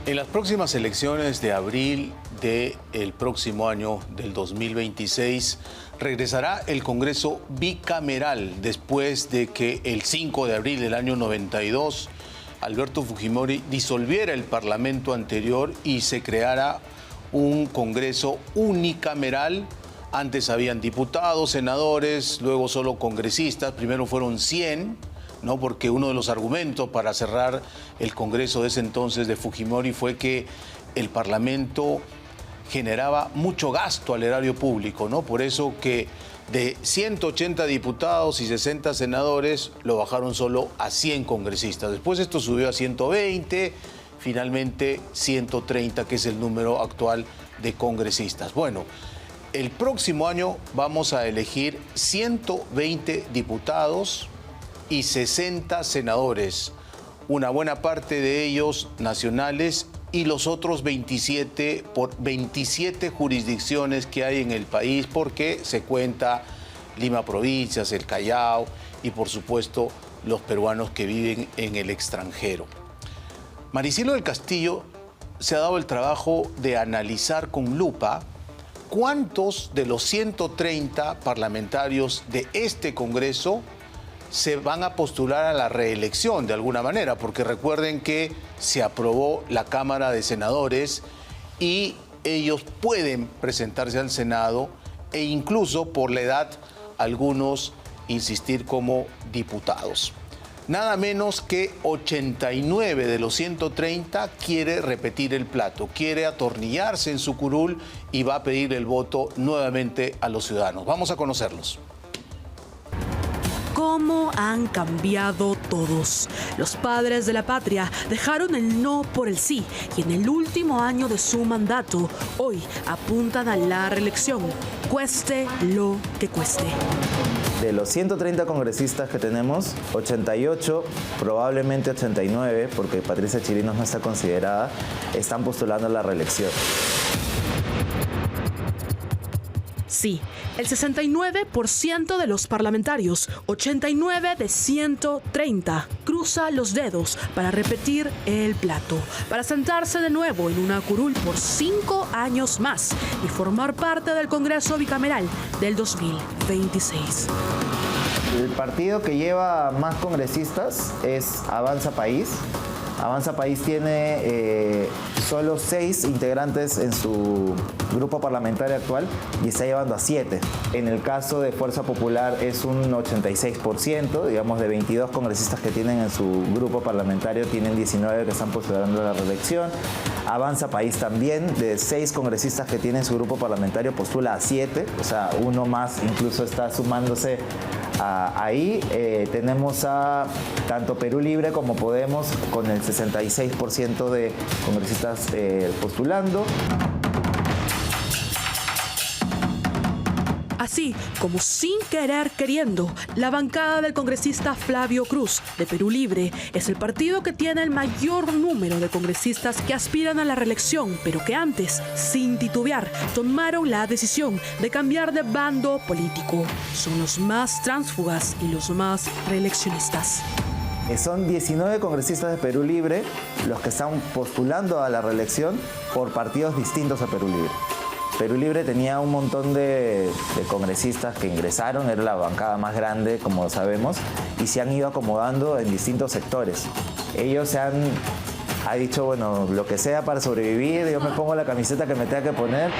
En las próximas elecciones de abril del próximo año, del 2026, regresará el Congreso bicameral después de que el 5 de abril del año 92 Alberto Fujimori disolviera el Parlamento anterior y se creara un Congreso unicameral. Antes habían diputados, senadores, luego solo congresistas, primero fueron 100, ¿no? Porque uno de los argumentos para cerrar el Congreso de ese entonces de Fujimori fue que el Parlamento generaba mucho gasto al erario público, ¿no? Por eso que de 180 diputados y 60 senadores lo bajaron solo a 100 congresistas. Después esto subió a 120, finalmente 130, que es el número actual de congresistas. Bueno, el próximo año vamos a elegir 120 diputados y 60 senadores, una buena parte de ellos nacionales y los otros 27 por 27 jurisdicciones que hay en el país, porque se cuenta Lima Provincias, el Callao y por supuesto los peruanos que viven en el extranjero. Maricelo del Castillo se ha dado el trabajo de analizar con lupa cuántos de los 130 parlamentarios de este Congreso se van a postular a la reelección de alguna manera, porque recuerden que se aprobó la Cámara de Senadores y ellos pueden presentarse al Senado e incluso por la edad algunos insistir como diputados. Nada menos que 89 de los 130 quiere repetir el plato, quiere atornillarse en su curul y va a pedir el voto nuevamente a los ciudadanos. Vamos a conocerlos. ¿Cómo han cambiado todos? Los padres de la patria dejaron el no por el sí y en el último año de su mandato, hoy apuntan a la reelección, cueste lo que cueste. De los 130 congresistas que tenemos, 88, probablemente 89, porque Patricia Chirinos no está considerada, están postulando a la reelección. Sí, el 69% de los parlamentarios, 89 de 130, cruza los dedos para repetir el plato, para sentarse de nuevo en una curul por 5 años más y formar parte del Congreso bicameral del 2026. El partido que lleva más congresistas es Avanza País. Avanza País tiene solo 6 integrantes en su grupo parlamentario actual y está llevando a 7. En el caso de Fuerza Popular es un 86%, digamos de 22 congresistas que tienen en su grupo parlamentario, tienen 19 que están postulando a la reelección. Avanza País también, de 6 congresistas que tienen en su grupo parlamentario, postula a 7, o sea, uno más incluso está sumándose ahí. Tenemos a tanto Perú Libre como Podemos con el 66% de congresistas postulando. Así como sin querer queriendo, la bancada del congresista Flavio Cruz de Perú Libre es el partido que tiene el mayor número de congresistas que aspiran a la reelección, pero que antes, sin titubear, tomaron la decisión de cambiar de bando político. Son los más tránsfugas y los más reeleccionistas. Son 19 congresistas de Perú Libre los que están postulando a la reelección por partidos distintos a Perú Libre. Perú Libre tenía un montón de congresistas que ingresaron, era la bancada más grande, como sabemos, y se han ido acomodando en distintos sectores. Ellos ha dicho, bueno, lo que sea para sobrevivir, yo me pongo la camiseta que me tenga que poner.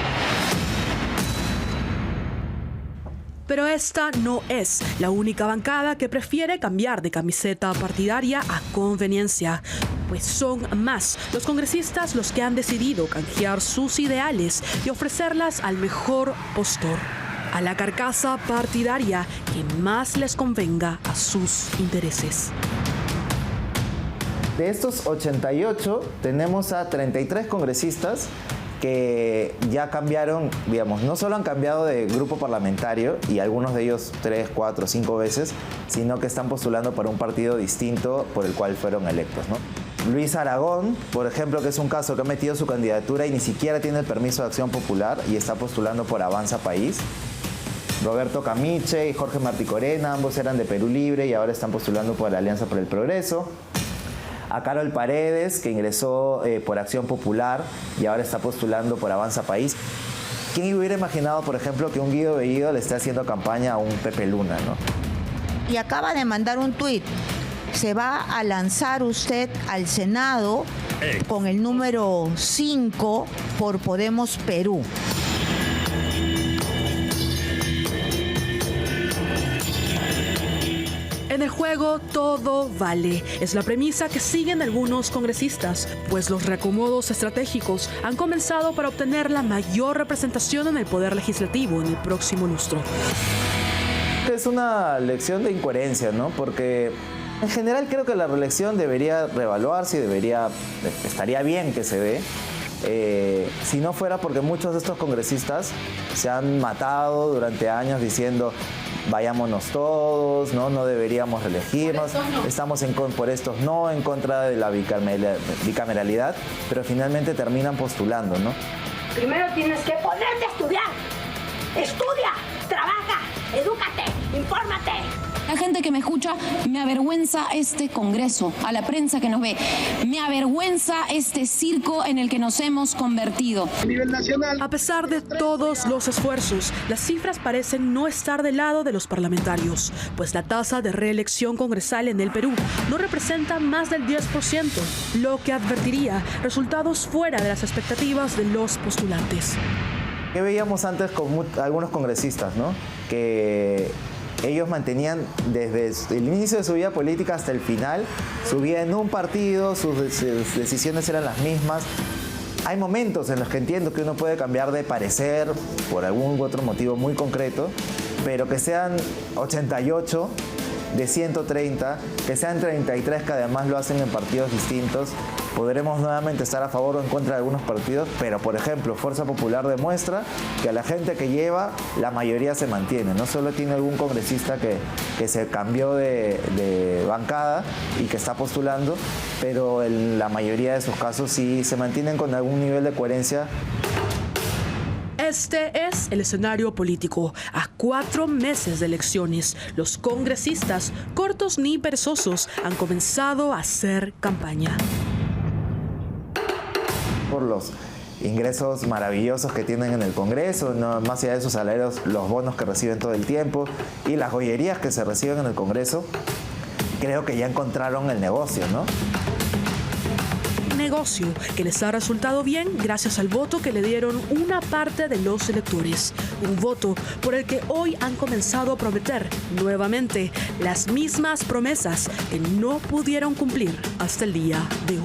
Pero esta no es la única bancada que prefiere cambiar de camiseta partidaria a conveniencia, pues son más los congresistas los que han decidido canjear sus ideales y ofrecerlas al mejor postor, a la carcasa partidaria que más les convenga a sus intereses. De estos 88, tenemos a 33 congresistas que ya cambiaron, digamos, no solo han cambiado de grupo parlamentario, y algunos de ellos 3, 4, 5 veces, sino que están postulando para un partido distinto por el cual fueron electos, ¿no? Luis Aragón, por ejemplo, que es un caso que ha metido su candidatura y ni siquiera tiene el permiso de Acción Popular y está postulando por Avanza País. Roberto Camiche y Jorge Martí Corena, ambos eran de Perú Libre y ahora están postulando por la Alianza por el Progreso. a Carol Paredes, que ingresó por Acción Popular y ahora está postulando por Avanza País. ¿Quién hubiera imaginado, por ejemplo, que un Guido Bellido le esté haciendo campaña a un Pepe Luna, ¿no? Y acaba de mandar un tuit. Se va a lanzar usted al Senado con el número 5 por Podemos Perú. En el juego todo vale. Es la premisa que siguen algunos congresistas, pues los reacomodos estratégicos han comenzado para obtener la mayor representación en el poder legislativo en el próximo lustro. Es una lección de incoherencia, ¿no? Porque en general creo que la reelección debería reevaluarse y estaría bien que se dé. Si no fuera porque muchos de estos congresistas se han matado durante años diciendo vayámonos todos, no deberíamos reelegirnos, estamos por estos no, en contra de la bicameralidad, pero finalmente terminan postulando, ¿no? Primero tienes que ponerte a estudiar. Estudia, trabaja, edúcate, infórmate. La gente que me escucha, me avergüenza este Congreso, a la prensa que nos ve. Me avergüenza este circo en el que nos hemos convertido. A nivel nacional, a pesar de todos los esfuerzos, las cifras parecen no estar del lado de los parlamentarios, pues la tasa de reelección congresal en el Perú no representa más del 10%, lo que advertiría resultados fuera de las expectativas de los postulantes. ¿Qué veíamos antes con algunos congresistas, ¿no? Que ellos mantenían desde el inicio de su vida política hasta el final, su vida en un partido, sus decisiones eran las mismas. Hay momentos en los que entiendo que uno puede cambiar de parecer por algún otro motivo muy concreto, pero que sean 88 de 130, que sean 33 que además lo hacen en partidos distintos. Podremos nuevamente estar a favor o en contra de algunos partidos, pero por ejemplo, Fuerza Popular demuestra que a la gente que lleva, la mayoría se mantiene. No solo tiene algún congresista que se cambió de bancada y que está postulando, pero en la mayoría de sus casos sí se mantienen con algún nivel de coherencia. Este es el escenario político. A 4 meses de elecciones, los congresistas, cortos ni perezosos, han comenzado a hacer campaña. Por los ingresos maravillosos que tienen en el Congreso, no, más allá de sus salarios, los bonos que reciben todo el tiempo y las joyerías que se reciben en el Congreso, creo que ya encontraron el negocio, ¿no? Negocio que les ha resultado bien gracias al voto que le dieron una parte de los electores. Un voto por el que hoy han comenzado a prometer nuevamente las mismas promesas que no pudieron cumplir hasta el día de hoy.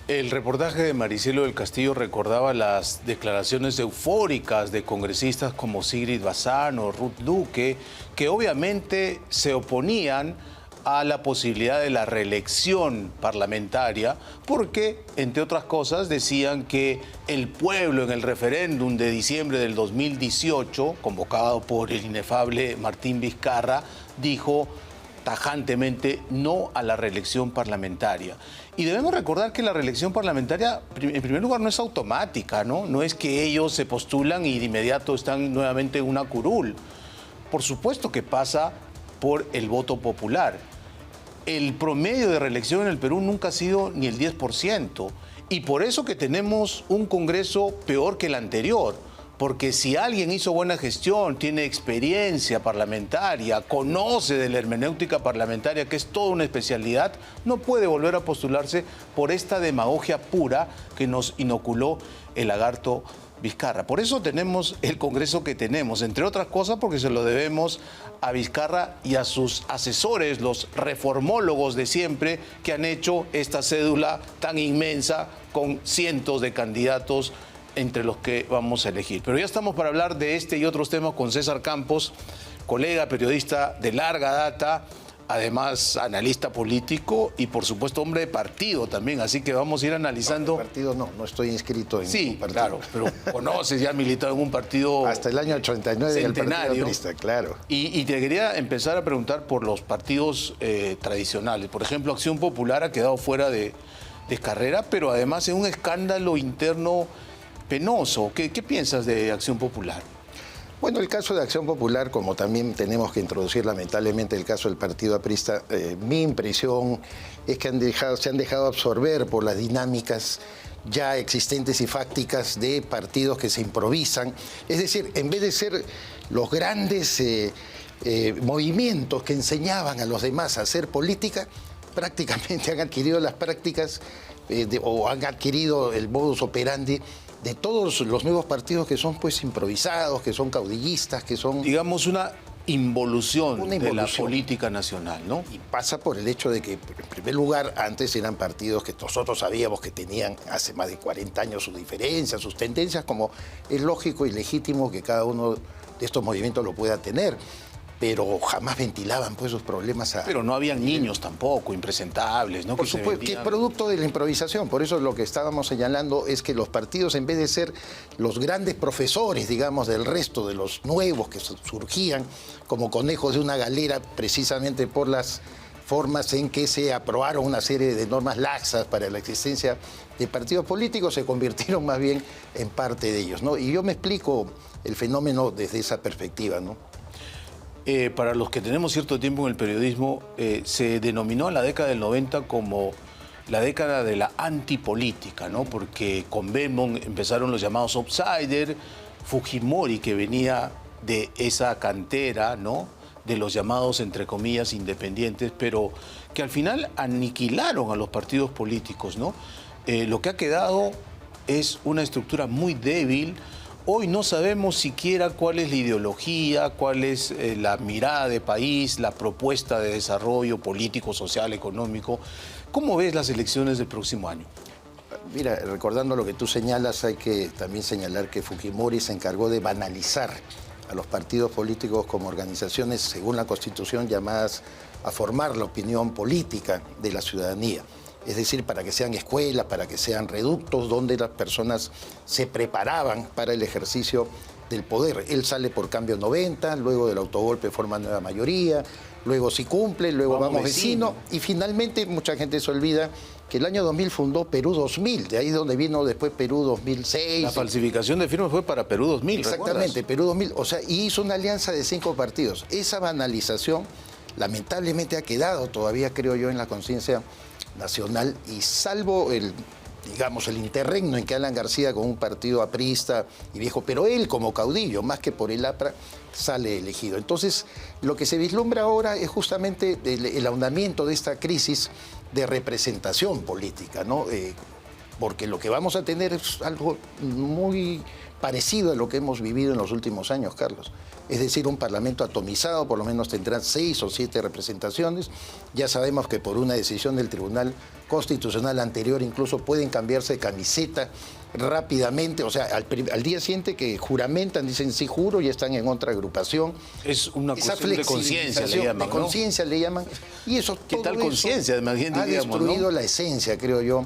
El reportaje de Maricelo del Castillo recordaba las declaraciones eufóricas de congresistas como Sigrid Bazán o Ruth Luque, que obviamente se oponían a la posibilidad de la reelección parlamentaria porque, entre otras cosas, decían que el pueblo en el referéndum de diciembre del 2018, convocado por el inefable Martín Vizcarra, dijo tajantemente no a la reelección parlamentaria. Y debemos recordar que la reelección parlamentaria, en primer lugar, no es automática, ¿no? No es que ellos se postulan y de inmediato están nuevamente en una curul. Por supuesto que pasa por el voto popular. El promedio de reelección en el Perú nunca ha sido ni el 10%. Y por eso que tenemos un Congreso peor que el anterior. Porque si alguien hizo buena gestión, tiene experiencia parlamentaria, conoce de la hermenéutica parlamentaria, que es toda una especialidad, no puede volver a postularse por esta demagogia pura que nos inoculó el lagarto Vizcarra. Por eso tenemos el Congreso que tenemos, entre otras cosas porque se lo debemos a Vizcarra y a sus asesores, los reformólogos de siempre, que han hecho esta cédula tan inmensa con cientos de candidatos entre los que vamos a elegir. Pero ya estamos para hablar de este y otros temas con César Campos, colega periodista de larga data, además analista político y por supuesto hombre de partido también, así que vamos a ir analizando. Partido no estoy inscrito en Sí, ningún partido. claro, pero conoces, ya has militado en un partido Hasta el año 89 en el centenario. Partido Aprista, claro. Y te quería empezar a preguntar por los partidos tradicionales. Por ejemplo, Acción Popular ha quedado fuera de carrera, pero además en un escándalo interno penoso. ¿Qué piensas de Acción Popular? Bueno, el caso de Acción Popular, como también tenemos que introducir lamentablemente el caso del Partido Aprista, mi impresión es que se han dejado absorber por las dinámicas ya existentes y fácticas de partidos que se improvisan. Es decir, en vez de ser los grandes movimientos que enseñaban a los demás a hacer política, prácticamente han adquirido las prácticas o han adquirido el modus operandi de todos los nuevos partidos que son pues improvisados, que son caudillistas, que son... Digamos una involución de la política nacional, ¿no? Y pasa por el hecho de que, en primer lugar, antes eran partidos que nosotros sabíamos que tenían hace más de 40 años sus diferencias, sus tendencias, como es lógico y legítimo que cada uno de estos movimientos lo pueda tener, pero jamás ventilaban pues sus problemas a... Pero no habían niños tampoco, impresentables, ¿no? Por supuesto, que es producto de la improvisación. Por eso lo que estábamos señalando es que los partidos, en vez de ser los grandes profesores, digamos, del resto de los nuevos que surgían como conejos de una galera, precisamente por las formas en que se aprobaron una serie de normas laxas para la existencia de partidos políticos, se convirtieron más bien en parte de ellos, ¿no? Y yo me explico el fenómeno desde esa perspectiva, ¿no? Para los que tenemos cierto tiempo en el periodismo, se denominó a la década del 90 como la década de la antipolítica, ¿no? Porque con Benboom empezaron los llamados outsider, Fujimori, que venía de esa cantera, ¿no? De los llamados, entre comillas, independientes, pero que al final aniquilaron a los partidos políticos, ¿no? Lo que ha quedado es una estructura muy débil. Hoy no sabemos siquiera cuál es la ideología, cuál es la mirada de país, la propuesta de desarrollo político, social, económico. ¿Cómo ves las elecciones del próximo año? Mira, recordando lo que tú señalas, hay que también señalar que Fujimori se encargó de banalizar a los partidos políticos como organizaciones, según la Constitución, llamadas a formar la opinión política de la ciudadanía. Es decir, para que sean escuelas, para que sean reductos donde las personas se preparaban para el ejercicio del poder. Él sale por Cambio 90, luego del autogolpe forma nueva mayoría, luego sí cumple, luego vamos vecino, y finalmente mucha gente se olvida que el año 2000 fundó Perú 2000, de ahí es donde vino después Perú 2006. La falsificación de firmas fue para Perú 2000, exactamente, ¿recuerdas? Perú 2000, o sea, y hizo una alianza de 5 partidos. Esa banalización lamentablemente ha quedado todavía, creo yo, en la conciencia nacional, y salvo el interregno en que Alan García con un partido aprista y viejo, pero él como caudillo, más que por el APRA, sale elegido. Entonces, lo que se vislumbra ahora es justamente el ahondamiento de esta crisis de representación política, ¿no? Porque lo que vamos a tener es algo muy parecido a lo que hemos vivido en los últimos años, Carlos. Es decir, un parlamento atomizado, por lo menos tendrán 6 o 7 representaciones. Ya sabemos que por una decisión del Tribunal Constitucional anterior incluso pueden cambiarse de camiseta rápidamente, o sea, al día siguiente que juramentan, dicen sí juro y están en otra agrupación. Es una cuestión de conciencia, le llaman, de conciencia, ¿no? Le llaman. Y eso, ¿qué tal conciencia? Ha destruido la esencia, creo yo,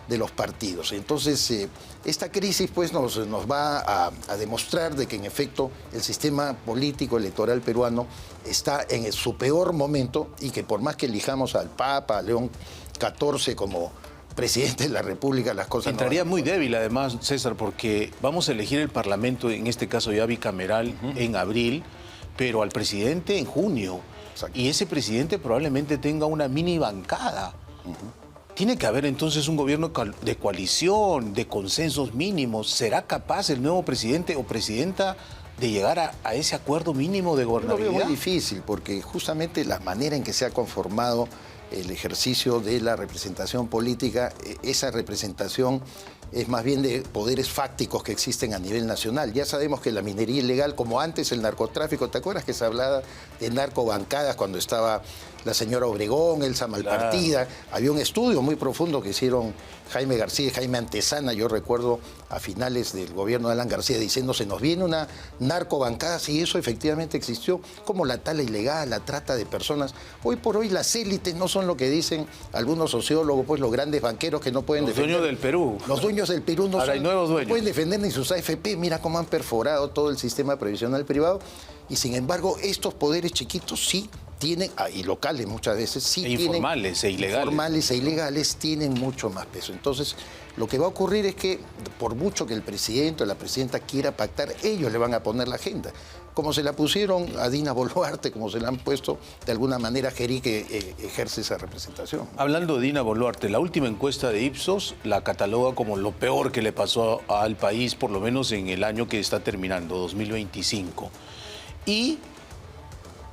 de los partidos. Entonces, esta crisis pues nos va a demostrar de que en efecto el sistema político electoral peruano está en su peor momento, y que por más que elijamos al Papa, a León XIV como presidente de la República, las cosas entraría muy débil además, César, porque vamos a elegir el Parlamento, en este caso ya bicameral, en abril, pero al presidente en junio. Exacto. Y ese presidente probablemente tenga una mini bancada. Tiene que haber entonces un gobierno de coalición, de consensos mínimos. ¿Será capaz el nuevo presidente o presidenta de llegar a ese acuerdo mínimo de gobernabilidad? Lo veo muy difícil, porque justamente la manera en que se ha conformado el ejercicio de la representación política, esa representación es más bien de poderes fácticos que existen a nivel nacional. Ya sabemos que la minería ilegal, como antes el narcotráfico, ¿te acuerdas que se hablaba de narcobancadas cuando estaba la señora Obregón, Elsa Malpartida? Había un estudio muy profundo que hicieron Jaime García y Jaime Antesana, yo recuerdo a finales del gobierno de Alan García, diciendo se nos viene una narcobancada, y eso efectivamente existió, como la tala ilegal, la trata de personas. Hoy por hoy las élites no son lo que dicen algunos sociólogos, pues los grandes banqueros que no pueden defender. Los dueños del Perú. Los dueños del Perú no, Ahora hay nuevos dueños. No pueden defender ni sus AFP, mira cómo han perforado todo el sistema previsional privado, y sin embargo estos poderes chiquitos sí tienen, y locales muchas veces, sí tienen... Informales e ilegales. Informales e ilegales tienen mucho más peso. Entonces, lo que va a ocurrir es que, por mucho que el presidente o la presidenta quiera pactar, ellos le van a poner la agenda. Como se la pusieron a Dina Boluarte, como se la han puesto de alguna manera a Gerí, que ejerce esa representación. Hablando de Dina Boluarte, la última encuesta de Ipsos la cataloga como lo peor que le pasó al país, por lo menos en el año que está terminando, 2025. Y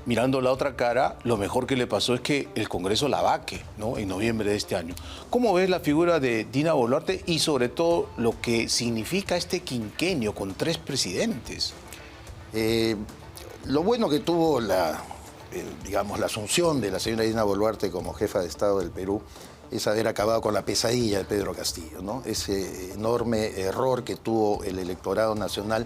mirando la otra cara, lo mejor que le pasó es que el Congreso la vaque, ¿no?, en noviembre de este año. ¿Cómo ves la figura de Dina Boluarte y sobre todo lo que significa este quinquenio con 3 presidentes? Lo bueno que tuvo digamos, la asunción de la señora Dina Boluarte como jefa de Estado del Perú es haber acabado con la pesadilla de Pedro Castillo, ¿no? Ese enorme error que tuvo el electorado nacional,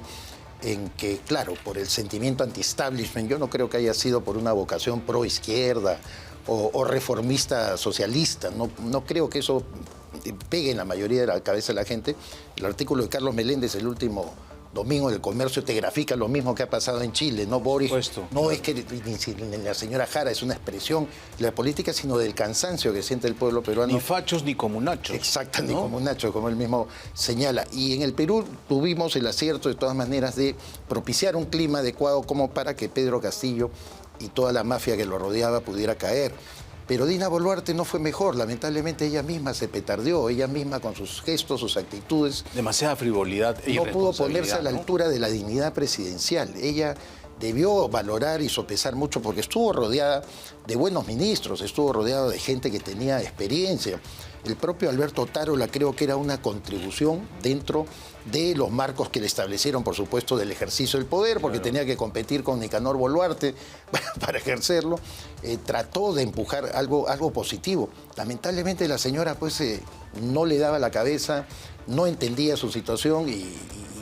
en que, claro, por el sentimiento anti-establishment, yo no creo que haya sido por una vocación pro-izquierda o reformista socialista, no creo que eso pegue en la mayoría de la cabeza de la gente. El artículo de Carlos Meléndez, el último domingo del Comercio, te grafica lo mismo que ha pasado en Chile, ¿no, Boris? No es que ni la señora Jara es una expresión de la política, sino del cansancio que siente el pueblo peruano. Ni fachos ni comunachos. Exacto, ¿no? Ni comunachos, como él mismo señala. Y en el Perú tuvimos el acierto, de todas maneras, de propiciar un clima adecuado como para que Pedro Castillo y toda la mafia que lo rodeaba pudiera caer. Pero Dina Boluarte no fue mejor, lamentablemente ella misma se petardeó, ella misma con sus gestos, sus actitudes. Demasiada frivolidad e no pudo ponerse a la altura de la dignidad presidencial. Ella debió valorar y sopesar mucho porque estuvo rodeada de buenos ministros, estuvo rodeada de gente que tenía experiencia. El propio Alberto Tarola creo que era una contribución dentro de los marcos que le establecieron, por supuesto, del ejercicio del poder, porque tenía que competir con Nicanor Boluarte para ejercerlo. Trató de empujar algo positivo. Lamentablemente la señora pues no le daba la cabeza, no entendía su situación y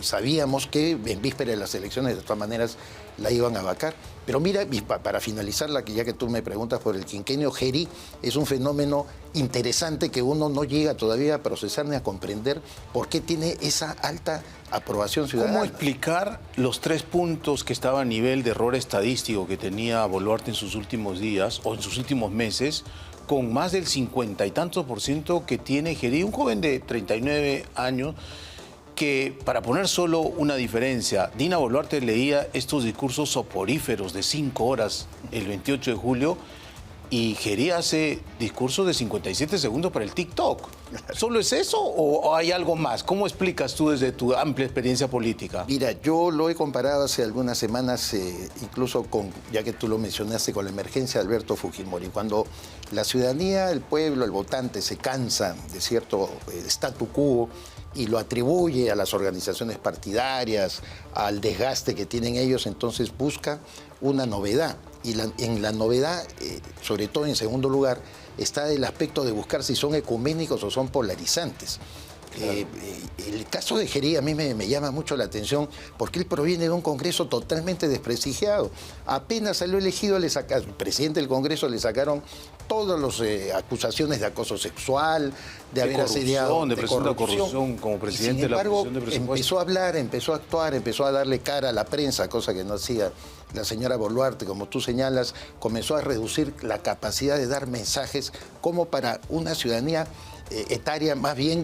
sabíamos que en víspera de las elecciones de todas maneras la iban a vacar. Pero mira, para finalizar, ya que tú me preguntas por el quinquenio, Gerí es un fenómeno interesante que uno no llega todavía a procesar ni a comprender por qué tiene esa alta aprobación ciudadana. ¿Cómo explicar los 3 puntos que estaba a nivel de error estadístico que tenía Boluarte en sus últimos días o en sus últimos meses, con más del 50 y tantos % que tiene Gerí, un joven de 39 años, que, para poner solo una diferencia, Dina Boluarte leía estos discursos soporíferos de 5 horas el 28 de julio y Gerí hace discursos de 57 segundos para el TikTok. ¿Solo es eso o hay algo más? ¿Cómo explicas tú desde tu amplia experiencia política? Mira, yo lo he comparado hace algunas semanas, incluso con, ya que tú lo mencionaste, con la emergencia de Alberto Fujimori. Cuando la ciudadanía, el pueblo, el votante se cansa de cierto statu quo y lo atribuye a las organizaciones partidarias, al desgaste que tienen ellos, entonces busca una novedad. Y en la novedad, sobre todo en segundo lugar, está el aspecto de buscar si son ecuménicos o son polarizantes. Claro. El caso de Gerí a mí me llama mucho la atención porque él proviene de un Congreso totalmente desprestigiado. Apenas salió elegido, el presidente del Congreso le sacaron todas las acusaciones de acoso sexual, de haber asediado, de presunta corrupción como presidente de la Comisión de Presupuesto. Empezó a hablar, empezó a actuar, empezó a darle cara a la prensa, cosa que no hacía la señora Boluarte, como tú señalas, comenzó a reducir la capacidad de dar mensajes como para una ciudadanía etaria más bien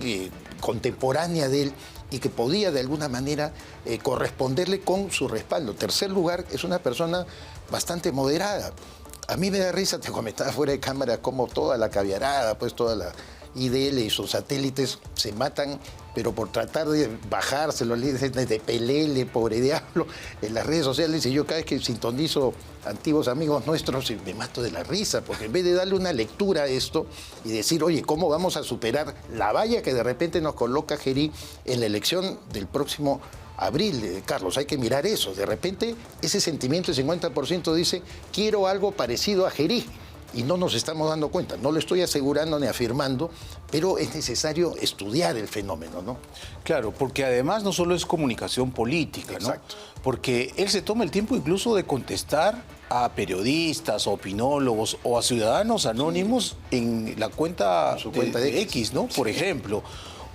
contemporánea de él y que podía de alguna manera corresponderle con su respaldo. Tercer lugar, es una persona bastante moderada. A mí me da risa, te comentaba fuera de cámara, como toda la caviarada, pues toda la IDL y sus satélites se matan, pero por tratar de bajarse los líderes de pelele, pobre diablo, en las redes sociales, y yo cada vez que sintonizo antiguos amigos nuestros me mato de la risa, porque en vez de darle una lectura a esto y decir, oye, ¿cómo vamos a superar la valla que de repente nos coloca Gerí en la elección del próximo abril, Carlos? Hay que mirar eso. De repente ese sentimiento, el 50% dice, quiero algo parecido a Gerí. Y no nos estamos dando cuenta. No lo estoy asegurando ni afirmando, pero es necesario estudiar el fenómeno, ¿no? Claro, porque además no solo es comunicación política, Exacto. ¿no? Porque él se toma el tiempo incluso de contestar a periodistas, a opinólogos o a ciudadanos anónimos en la cuenta, su cuenta de X, ¿no? Por ejemplo.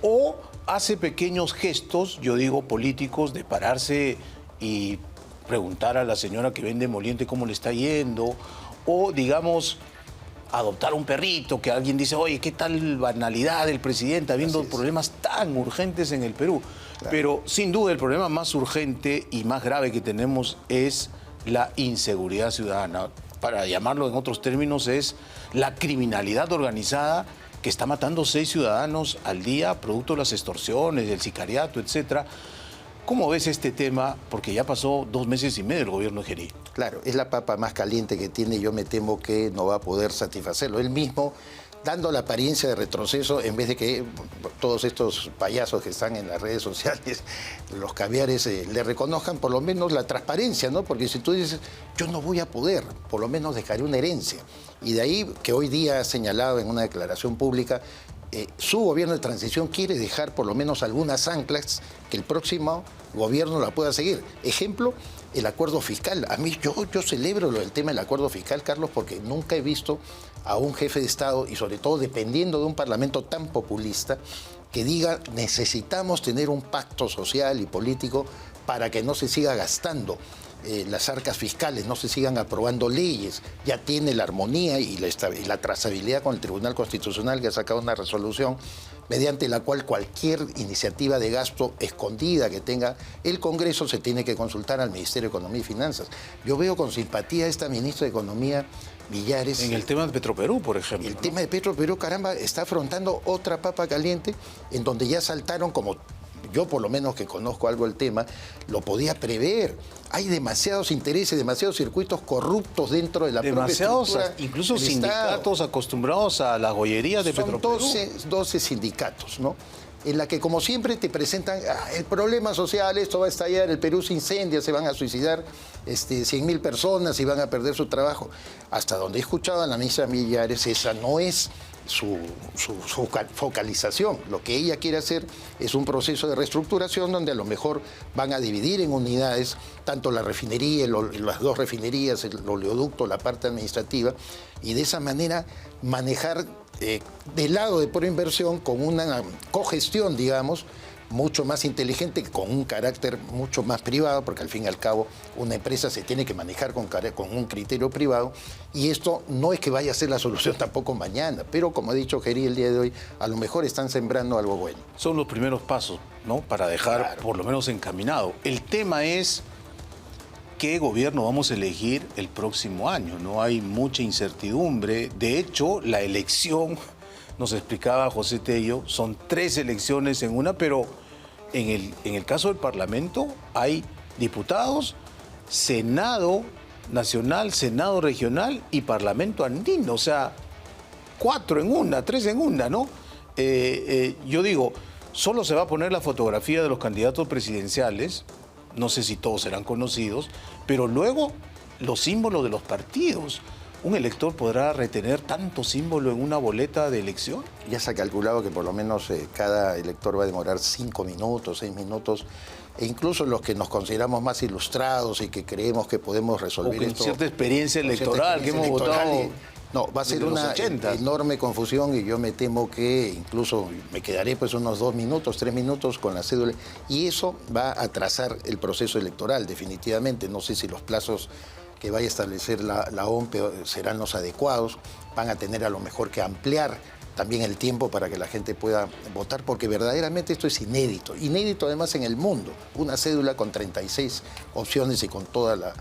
O hace pequeños gestos, yo digo políticos, de pararse y preguntar a la señora que vende moliente cómo le está yendo, o digamos adoptar un perrito, que alguien dice, oye, qué tal banalidad del presidente, habiendo problemas tan urgentes en el Perú. Claro. Pero sin duda el problema más urgente y más grave que tenemos es la inseguridad ciudadana. Para llamarlo en otros términos, es la criminalidad organizada que está matando 6 ciudadanos al día, producto de las extorsiones, del sicariato, etcétera. ¿Cómo ves este tema? Porque ya pasó 2 meses y medio el gobierno de Gerí. Claro, es la papa más caliente que tiene y yo me temo que no va a poder satisfacerlo. Él mismo, dando la apariencia de retroceso, en vez de que todos estos payasos que están en las redes sociales, los caviares, le reconozcan por lo menos la transparencia, ¿no? Porque si tú dices, yo no voy a poder, por lo menos dejaré una herencia. Y de ahí que hoy día ha señalado en una declaración pública, su gobierno de transición quiere dejar por lo menos algunas anclas que el próximo gobierno la pueda seguir. Ejemplo, el acuerdo fiscal. A mí yo celebro el tema del acuerdo fiscal, Carlos, porque nunca he visto a un jefe de Estado, y sobre todo dependiendo de un parlamento tan populista, que diga necesitamos tener un pacto social y político para que no se siga gastando las arcas fiscales, no se sigan aprobando leyes. Ya tiene la armonía y la trazabilidad con el Tribunal Constitucional, que ha sacado una resolución mediante la cual cualquier iniciativa de gasto escondida que tenga el Congreso se tiene que consultar al Ministerio de Economía y Finanzas. Yo veo con simpatía a esta ministra de Economía, Millares. En el tema de Petroperú, por ejemplo. El tema de Petroperú, caramba, está afrontando otra papa caliente en donde ya saltaron, como yo por lo menos que conozco algo del tema, lo podía prever. Hay demasiados intereses, demasiados circuitos corruptos dentro de la propia estructura. Incluso sindicatos acostumbrados a las gollerías de Petroperú. Son 12 sindicatos, ¿no? En la que, como siempre, te presentan el problema social, esto va a estallar, el Perú se incendia, se van a suicidar 100.000 personas y van a perder su trabajo. Hasta donde he escuchado a la ministra Millares, esa no es su focalización. Lo que ella quiere hacer es un proceso de reestructuración donde a lo mejor van a dividir en unidades tanto la refinería, las 2 refinerías, el oleoducto, la parte administrativa, y de esa manera manejar del lado de proinversión con una cogestión, digamos, mucho más inteligente, con un carácter mucho más privado, porque al fin y al cabo una empresa se tiene que manejar con un criterio privado, y esto no es que vaya a ser la solución tampoco mañana, pero como ha dicho Gerí el día de hoy, a lo mejor están sembrando algo bueno. Son los primeros pasos, ¿no? Para dejar por lo menos encaminado. El tema es qué gobierno vamos a elegir el próximo año. No hay mucha incertidumbre. De hecho, la elección, nos explicaba José Tello, son 3 elecciones en una, pero en el caso del Parlamento hay diputados, Senado Nacional, Senado Regional y Parlamento Andino. O sea, 4 en una, 3 en una, ¿no? Yo digo, solo se va a poner la fotografía de los candidatos presidenciales. No sé si todos serán conocidos, pero luego los símbolos de los partidos. ¿Un elector podrá retener tanto símbolo en una boleta de elección? Ya se ha calculado que por lo menos cada elector va a demorar 5 minutos, 6 minutos, e incluso los que nos consideramos más ilustrados y que creemos que podemos resolver con esto. Cierta experiencia electoral que hemos votado. No, va a ser una enorme confusión, y yo me temo que incluso me quedaré pues unos 2 minutos, 3 minutos con la cédula, y eso va a atrasar el proceso electoral definitivamente. No sé si los plazos que vaya a establecer la OMP serán los adecuados, van a tener a lo mejor que ampliar también el tiempo para que la gente pueda votar, porque verdaderamente esto es inédito además en el mundo, una cédula con 36 opciones y con toda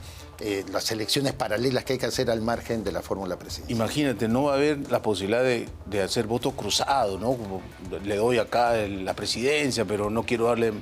las elecciones paralelas que hay que hacer al margen de la fórmula presidencial. Imagínate, no va a haber la posibilidad de hacer voto cruzado, ¿no? Como le doy acá la presidencia, pero no quiero darle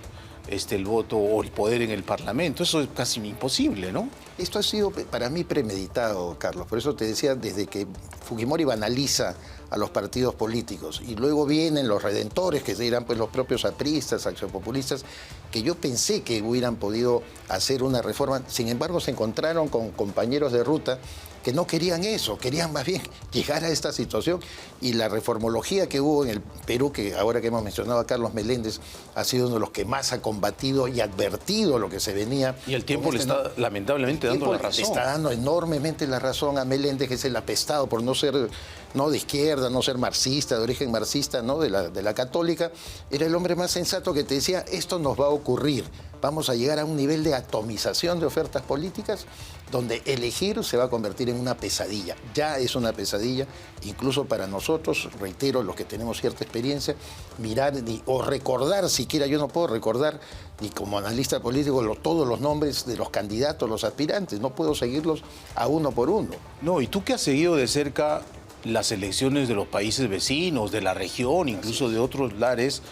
el voto o el poder en el Parlamento. Eso es casi imposible, ¿no? Esto ha sido para mí premeditado, Carlos. Por eso te decía, desde que Fujimori banaliza a los partidos políticos y luego vienen los redentores, que dirán pues los propios apristas, accionpopulistas, que yo pensé que hubieran podido hacer una reforma. Sin embargo, se encontraron con compañeros de ruta que no querían eso, querían más bien llegar a esta situación. Y la reformología que hubo en el Perú, que ahora que hemos mencionado a Carlos Meléndez, ha sido uno de los que más ha combatido y advertido lo que se venía. Y el tiempo le está lamentablemente dando la razón. Le está dando enormemente la razón a Meléndez, que es el apestado por no ser de izquierda, no ser marxista, de origen marxista, ¿no? de la católica. Era el hombre más sensato que te decía, esto nos va a ocurrir. Vamos a llegar a un nivel de atomización de ofertas políticas donde elegir se va a convertir en una pesadilla. Ya es una pesadilla, incluso para nosotros, reitero, los que tenemos cierta experiencia, mirar o recordar, siquiera yo no puedo recordar, ni como analista político, todos los nombres de los candidatos, los aspirantes, no puedo seguirlos a uno por uno. No, y tú que has seguido de cerca las elecciones de los países vecinos, de la región, incluso de otros lares,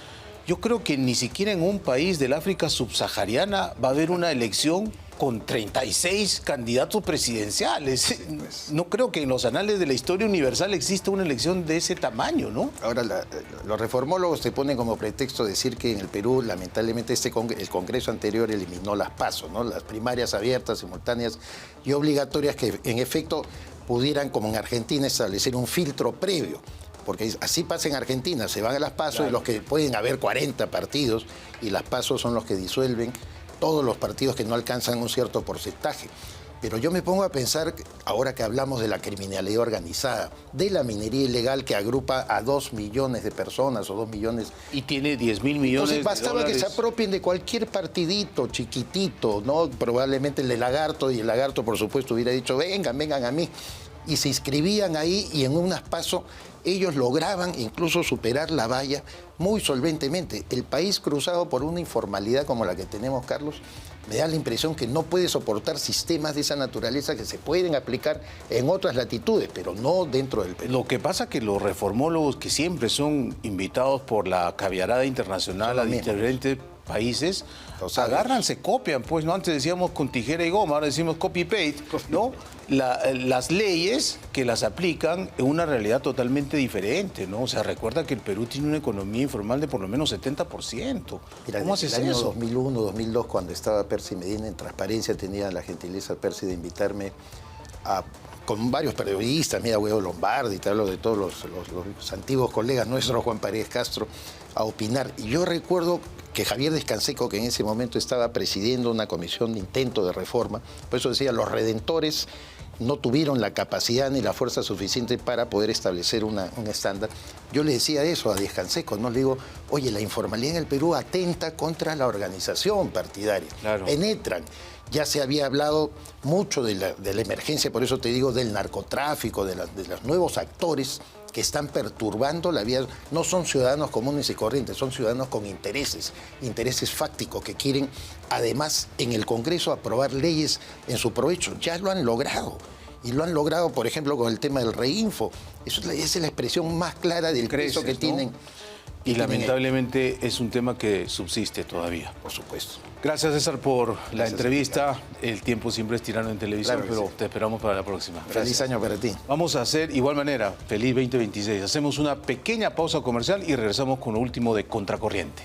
yo creo que ni siquiera en un país del África subsahariana va a haber una elección con 36 candidatos presidenciales. No creo que en los anales de la historia universal exista una elección de ese tamaño, ¿no? Ahora, los reformólogos te ponen como pretexto decir que en el Perú, lamentablemente, el Congreso anterior eliminó las PASO, ¿no? Las primarias abiertas, simultáneas y obligatorias que, en efecto, pudieran, como en Argentina, establecer un filtro previo. Porque así pasa en Argentina, se van a las PASO, claro, y los que pueden haber 40 partidos, y las PASO son los que disuelven todos los partidos que no alcanzan un cierto porcentaje. Pero yo me pongo a pensar, ahora que hablamos de la criminalidad organizada, de la minería ilegal que agrupa a 2 millones de personas o 2 millones... Y tiene 10.000 millones Entonces bastaba que se apropien de cualquier partidito chiquitito, ¿no? Probablemente el de Lagarto, y el Lagarto, por supuesto, hubiera dicho, vengan a mí. Y se inscribían ahí y en unas PASO ellos lograban incluso superar la valla muy solventemente. El país cruzado por una informalidad como la que tenemos, Carlos, me da la impresión que no puede soportar sistemas de esa naturaleza que se pueden aplicar en otras latitudes, pero no dentro del Perú. Lo que pasa es que los reformólogos, que siempre son invitados por la caviarada internacional a diferentes países, agarran, se copian, pues, ¿no? Antes decíamos con tijera y goma, ahora decimos copy-paste, ¿no? Las leyes que las aplican en una realidad totalmente diferente, ¿no? O sea, recuerda que el Perú tiene una economía informal de por lo menos 70%. Mira, ¿cómo haces eso? En el año 2001, 2002, cuando estaba Percy Medina en Transparencia, tenía la gentileza Percy de invitarme con varios periodistas, mira, Hugo Lombardi, te hablo de todos los antiguos colegas nuestros, Juan Paredes Castro, a opinar. Y yo recuerdo que Javier Descanseco, que en ese momento estaba presidiendo una comisión de intento de reforma, por eso decía, los redentores no tuvieron la capacidad ni la fuerza suficiente para poder establecer un estándar. Yo le decía eso a Descanseco, ¿no? Le digo, oye, la informalidad en el Perú atenta contra la organización partidaria. Claro. Penetran. Ya se había hablado mucho de la emergencia, por eso te digo, del narcotráfico, de los nuevos actores que están perturbando la vida. No son ciudadanos comunes y corrientes, son ciudadanos con intereses fácticos que quieren, además, en el Congreso aprobar leyes en su provecho. Ya lo han logrado. Y lo han logrado, por ejemplo, con el tema del reinfo. Eso es la expresión más clara del peso que tienen. Y lamentablemente es un tema que subsiste todavía. Por supuesto. Gracias, César, por la entrevista. El tiempo siempre es tirano en televisión, claro, pero sí, te esperamos para la próxima. Feliz año para ti. Vamos a hacer, igual manera, feliz 2026. Hacemos una pequeña pausa comercial y regresamos con lo último de Contracorriente.